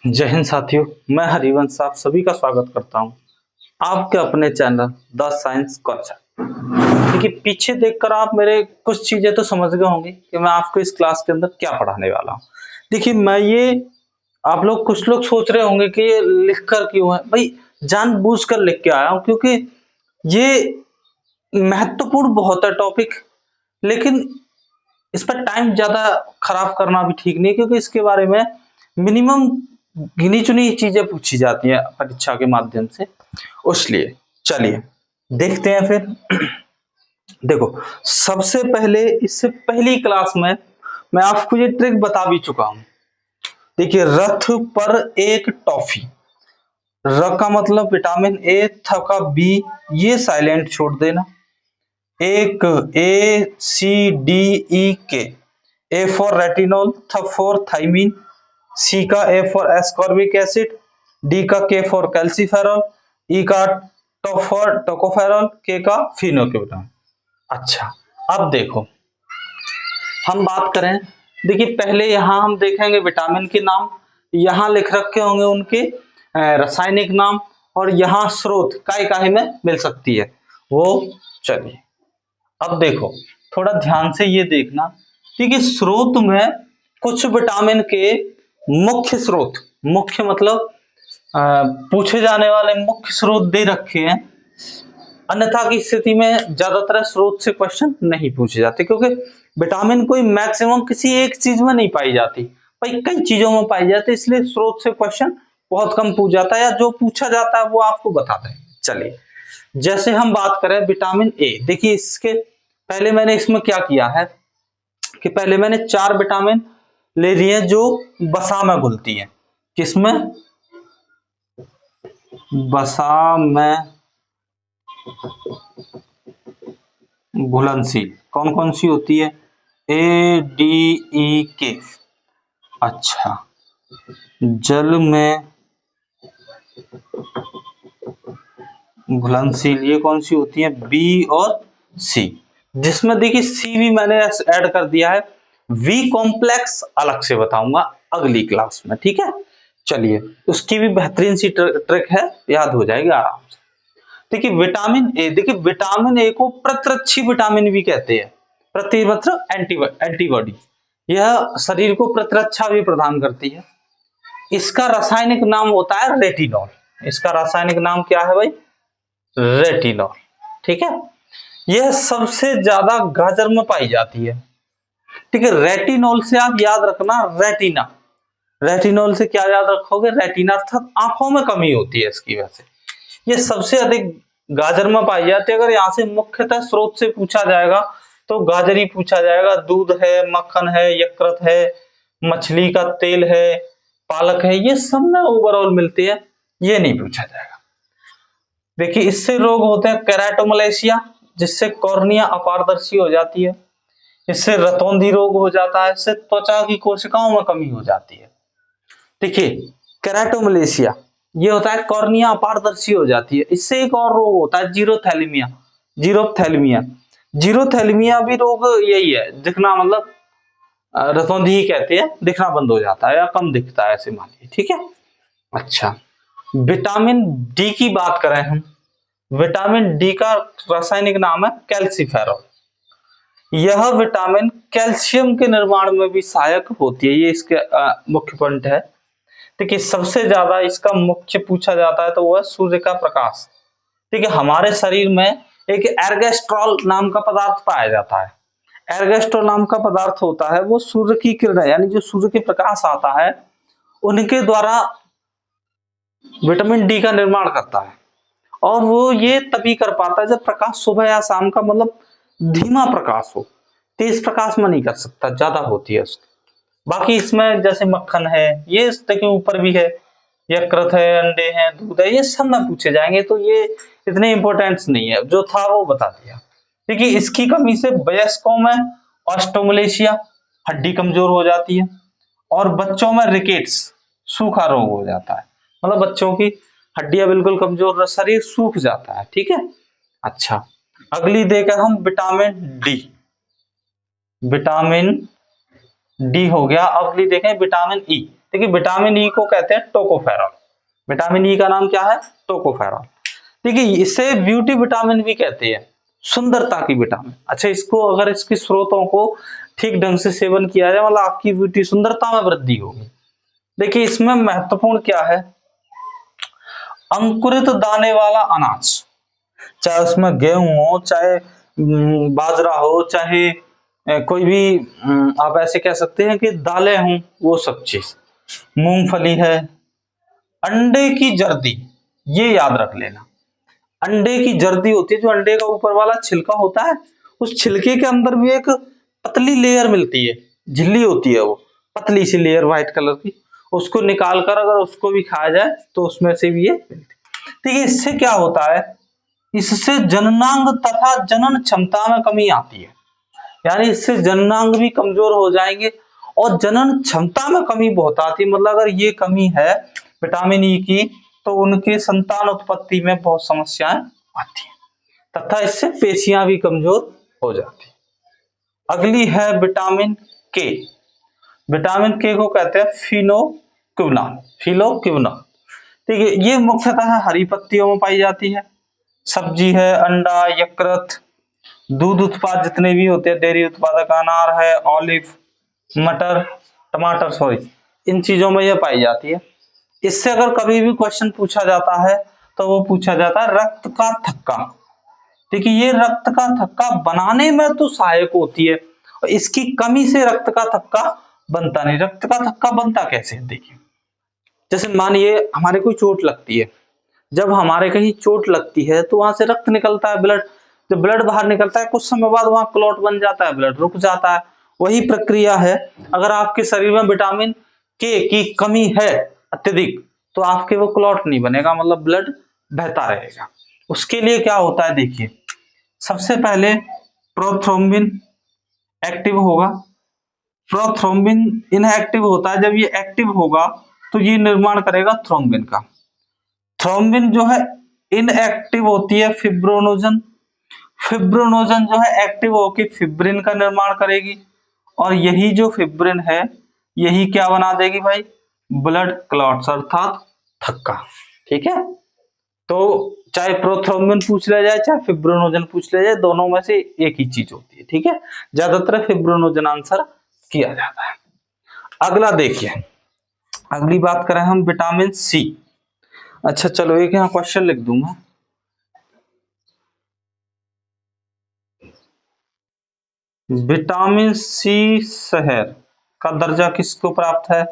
जय हिंद साथियों, मैं हरिवंश आप सभी का स्वागत करता हूं आपके अपने चैनल द साइंस कॉन्सेप्ट। देखिए, पीछे देखकर आप मेरे कुछ चीजें तो समझ गए होंगे कि मैं आपको इस क्लास के अंदर क्या पढ़ाने वाला हूं। देखिए, मैं ये आप लोग कुछ लोग सोच रहे होंगे कि ये लिख कर क्यों है भाई, जानबूझ कर लिख के आया हूं क्योंकि ये महत्वपूर्ण बहुत है टॉपिक, लेकिन इस पर टाइम ज्यादा खराब करना भी ठीक नहीं, क्योंकि इसके बारे में मिनिमम गिनी चुनी चीजें पूछी जाती हैं परीक्षा के माध्यम से। इसलिए चलिए देखते हैं फिर। देखो, सबसे पहले इससे पहली क्लास में मैं आपको ये ट्रिक बता भी चुका हूं। देखिए, रथ पर एक टॉफी, र का मतलब विटामिन ए, थ का बी, ये साइलेंट छोड़ देना। एक ए सी डी ई के, ए फॉर रेटिनॉल, थ फॉर थाइमीन, सी का A for ascorbic acid, D का के फॉर कैल्सीफेरॉल, ई का टो फॉर टोकोफेरॉल, के का फिनोक्यूटान। अच्छा, अब देखो हम बात करें। देखिए, पहले यहां हम देखेंगे विटामिन के नाम, यहां लिख रखे होंगे उनके रासायनिक नाम, और यहां स्रोत काय काय में मिल सकती है वो। चलिए अब देखो, थोड़ा ध्यान से ये देखना। देखिए, स्रोत में कुछ विटामिन के मुख्य स्रोत, मुख्य मतलब पूछे जाने वाले मुख्य स्रोत दे रखे हैं। अन्यथा की स्थिति में ज्यादातर स्रोत से क्वेश्चन नहीं पूछे जाते, क्योंकि विटामिन कोई मैक्सिमम किसी एक चीज में नहीं पाई जाती भाई, कई चीजों में पाई जाती है, इसलिए स्रोत से क्वेश्चन बहुत कम पूछ जाता है, या जो पूछा जाता है वो आपको बताते हैं। चलिए, जैसे हम बात करें विटामिन ए। देखिए, इसके पहले मैंने इसमें क्या किया है कि पहले मैंने 4 विटामिन ले लिए जो बसा में घुलती हैं। किसमें? बसा में घुलनशील। कौन कौन सी होती है? ए डी ई के। अच्छा, जल में घुलनशील ये कौन सी होती है? बी और सी। जिसमें देखिए सी भी मैंने ऐड कर दिया है। वी कॉम्प्लेक्स अलग से बताऊंगा अगली क्लास में, ठीक है। चलिए, उसकी भी बेहतरीन सी ट्रिक है, याद हो जाएगी आराम से। देखिए, विटामिन ए, देखिए विटामिन ए को प्रतिरक्षी विटामिन भी कहते हैं। प्रति मतलब एंटीबॉडी, यह शरीर को प्रतिरक्षा भी प्रदान करती है। इसका रासायनिक नाम होता है रेटिनॉल। इसका रासायनिक नाम क्या है भाई? रेटिनॉल, ठीक है। यह सबसे ज्यादा गाजर में पाई जाती है, ठीक है। रेटिनॉल से आप याद रखना रेटिना, रेटिनॉल से क्या याद रखोगे? रेटिना, अर्थात आंखों में कमी होती है इसकी वजह से। ये सबसे अधिक गाजर में पाई जाती है। अगर यहाँ से मुख्यतः स्रोत से पूछा जाएगा तो गाजर ही पूछा जाएगा। दूध है, मक्खन है, यकृत है, मछली का तेल है, पालक है, ये सब में ओवरऑल मिलती है, ये नहीं पूछा जाएगा। देखिए, इससे रोग होते हैं केराटोमलेशिया, जिससे कॉर्निया अपारदर्शी हो जाती है। इससे रतौंधी रोग हो जाता है। इससे त्वचा की कोशिकाओं में कमी हो जाती है। देखिए, केराटोमलेशिया ये होता है कॉर्निया अपारदर्शी हो जाती है। इससे एक और रोग होता है जीरोथैलेमिया। जीरोथैलेमिया, जीरोथैलेमिया भी रोग यही है, दिखना मतलब रतौंधी ही कहते हैं, दिखना बंद हो जाता है या कम दिखता है, ऐसे मानिए, ठीक है। अच्छा, विटामिन डी की बात करें हम। विटामिन डी का रासायनिक नाम है कैल्सीफेरॉल। यह विटामिन कैल्शियम के निर्माण में भी सहायक होती है, ये इसके मुख्य पॉइंट है। देखिए, सबसे ज्यादा इसका मुख्य पूछा जाता है तो वो है सूर्य का प्रकाश। ठीक है, हमारे शरीर में एक एर्गेस्ट्रॉल नाम का पदार्थ पाया जाता है। एर्गेस्ट्रॉल नाम का पदार्थ होता है वो सूर्य की किरण, यानी जो सूर्य के प्रकाश आता है उनके द्वारा विटामिन डी का निर्माण करता है। और वो ये तभी कर पाता है जब प्रकाश सुबह या शाम का मतलब धीमा प्रकाश हो, तेज प्रकाश में नहीं कर सकता, ज्यादा होती है उसकी। बाकी इसमें जैसे मक्खन है, ये देखिए ऊपर भी है, यकृत है, अंडे हैं, दूध है, ये सब में पूछे जाएंगे, तो ये इतने इंपॉर्टेंट नहीं है, जो था वो बता दिया। देखिए, इसकी कमी से वयस्कों में ऑस्टोमलेशिया, हड्डी कमजोर हो जाती है, और बच्चों में रिकेट्स, सूखा रोग हो जाता है। मतलब बच्चों की हड्डियां बिल्कुल कमजोर, शरीर सूख जाता है, ठीक है। अच्छा, अगली देखा हम विटामिन डी। विटामिन डी हो गया। अगली देखें विटामिन ई। देखिए विटामिन ई को कहते हैं टोकोफेरॉल। विटामिन ई का नाम क्या है? टोकोफेरॉल। देखिए इसे ब्यूटी विटामिन भी कहते हैं, सुंदरता की विटामिन। अच्छा, इसको अगर इसके स्रोतों को ठीक ढंग से सेवन किया जाए, मतलब आपकी ब्यूटी सुंदरता में वृद्धि होगी। देखिए इसमें महत्वपूर्ण क्या है, अंकुरित दाने वाला अनाज, चाहे उसमें गेहूं हो, चाहे बाजरा हो, चाहे कोई भी आप ऐसे कह सकते हैं कि दालें हों, वो सब चीज, मूंगफली है, अंडे की जर्दी, ये याद रख लेना। अंडे की जर्दी होती है, जो अंडे का ऊपर वाला छिलका होता है, उस छिलके के अंदर भी एक पतली लेयर मिलती है, झिल्ली होती है, वो पतली सी लेयर व्हाइट कलर की, उसको निकाल कर अगर उसको भी खाया जाए तो उसमें से भी ये मिलती है। ठीक है, इससे क्या होता है, इससे जननांग तथा जनन क्षमता में कमी आती है, यानी इससे जननांग भी कमजोर हो जाएंगे और जनन क्षमता में कमी बहुत आती है। मतलब अगर ये कमी है विटामिन ई की, तो उनके संतान उत्पत्ति में बहुत समस्याएं आती हैं तथा इससे पेशियां भी कमजोर हो जाती हैं। अगली है विटामिन के। विटामिन के को कहते हैं फिनोक्विनोन। फिनोक्विनोन, ठीक है, ये मुख्यतः हरी पत्तियों में पाई जाती है, सब्जी है, अंडा, यकृत, दूध उत्पाद जितने भी होते हैं, डेयरी उत्पादक, अनार है, ऑलिव, मटर, टमाटर, सॉरी, इन चीजों में यह पाई जाती है। इससे अगर कभी भी क्वेश्चन पूछा जाता है तो वो पूछा जाता है रक्त का थक्का। देखिए ये रक्त का थक्का बनाने में तो सहायक होती है, और इसकी कमी से रक्त का थक्का बनता नहीं। रक्त का थक्का बनता कैसे है, देखिए जैसे मानिए हमारे कोई चोट लगती है, जब हमारे कहीं चोट लगती है तो वहां से रक्त निकलता है, ब्लड, जब ब्लड बाहर निकलता है कुछ समय बाद वहां क्लॉट बन जाता है, ब्लड रुक जाता है। वही प्रक्रिया है, अगर आपके शरीर में विटामिन के की कमी है अत्यधिक, तो आपके वो क्लॉट नहीं बनेगा, मतलब ब्लड बहता रहेगा। उसके लिए क्या होता है, देखिए सबसे पहले प्रोथ्रोम्बिन एक्टिव होगा। प्रोथ्रोम्बिन इनएक्टिव होता है, जब ये एक्टिव होगा तो ये निर्माण करेगा थ्रोम्बिन का। थ्रोम्बिन जो है इनएक्टिव होती है फिब्रोनोजन। फिब्रोनोजन जो है एक्टिव होकर फिब्रिन का निर्माण करेगी, और यही जो फिब्रिन है यही क्या बना देगी भाई, ब्लड क्लॉट्स अर्थात थक्का। ठीक है, तो चाहे प्रोथ्रोम्बिन पूछ लिया जाए चाहे फिब्रोनोजन पूछ लिया जाए, दोनों में से एक ही चीज होती है। ठीक है, ज्यादातर फिब्रोनोजन आंसर किया जाता है। अगला देखिए, अगली बात करें हम विटामिन सी। अच्छा चलो एक यहाँ क्वेश्चन लिख दूंगा, विटामिन सी शहर का दर्जा किसको प्राप्त है,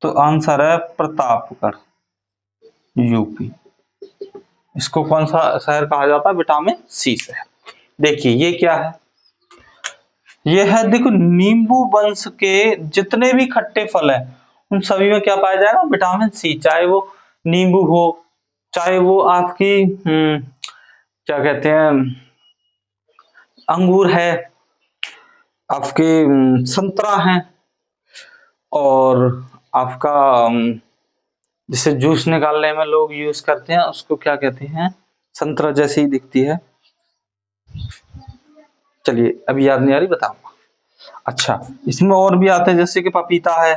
तो आंसर है प्रतापगढ़, यूपी। इसको कौन सा शहर कहा जाता है, विटामिन सी शहर। देखिए ये क्या है, ये है, देखो नींबू वंश के जितने भी खट्टे फल हैं उन सभी में क्या पाया जाएगा, विटामिन सी। चाहे वो नींबू हो, चाहे वो आपकी क्या कहते हैं अंगूर है, आपके संतरा है, और आपका जिसे जूस निकालने में लोग यूज करते हैं उसको क्या कहते हैं, संतरा जैसी ही दिखती है, चलिए अभी याद नहीं आ रही, बताऊंगा। अच्छा इसमें और भी आते हैं, जैसे कि पपीता है,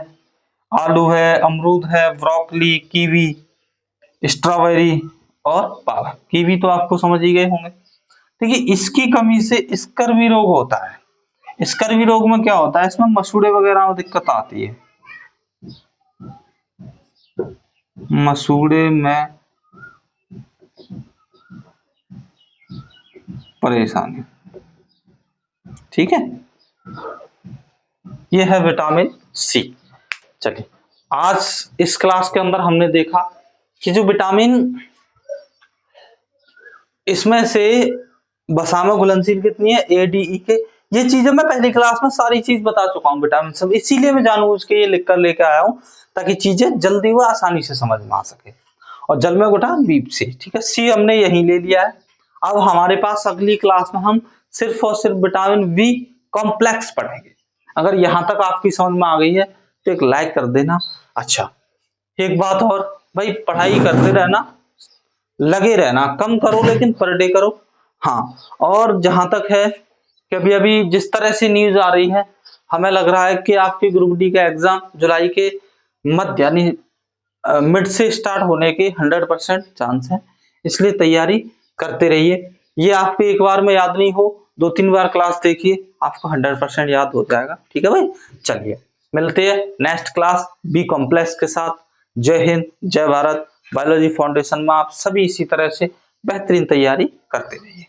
आलू है, अमरूद है, ब्रोकली, कीवी, स्ट्रॉबेरी और पालक। कीवी तो आपको समझ ही गए होंगे। देखिए इसकी कमी से स्कर्वी रोग होता है। स्कर्वी रोग में क्या होता है, इसमें मसूड़े वगैरह में दिक्कत आती है, मसूड़े में परेशानी। ठीक है, ये है विटामिन सी। चलिए आज इस क्लास के अंदर हमने देखा कि जो विटामिन, इसमें से वसा में घुलनशील कितनी है, ए डी ई के, ये चीजें मैं पहली क्लास में सारी चीज बता चुका हूँ विटामिन सब, इसीलिए मैं जानबूझ के ये लिख कर लेके आया हूँ ताकि चीजें जल्दी व आसानी से समझ में आ सके। और जल में घुटा बीप से, ठीक है, सी हमने यही ले लिया है। अब हमारे पास अगली क्लास में हम सिर्फ और सिर्फ विटामिन बी कॉम्प्लेक्स पढ़ेंगे। अगर यहां तक आपकी समझ में आ गई है तो एक लाइक कर देना। अच्छा एक बात और, भाई पढ़ाई करते रहना, लगे रहना, कम करो लेकिन पर डे करो। हाँ, और जहां तक है कि अभी अभी जिस तरह से न्यूज आ रही है, हमें लग रहा है कि आपके ग्रुप डी का एग्जाम जुलाई के मध्य यानी मिड से स्टार्ट होने के 100% चांस है, इसलिए तैयारी करते रहिए। ये आपको एक बार में याद नहीं हो, 2-3 बार क्लास देखिए, आपको 100% याद हो जाएगा। ठीक है भाई, चलिए मिलते हैं नेक्स्ट क्लास बी कॉम्प्लेक्स के साथ। जय हिंद, जय भारत। बायोलॉजी फाउंडेशन में आप सभी इसी तरह से बेहतरीन तैयारी करते रहिए।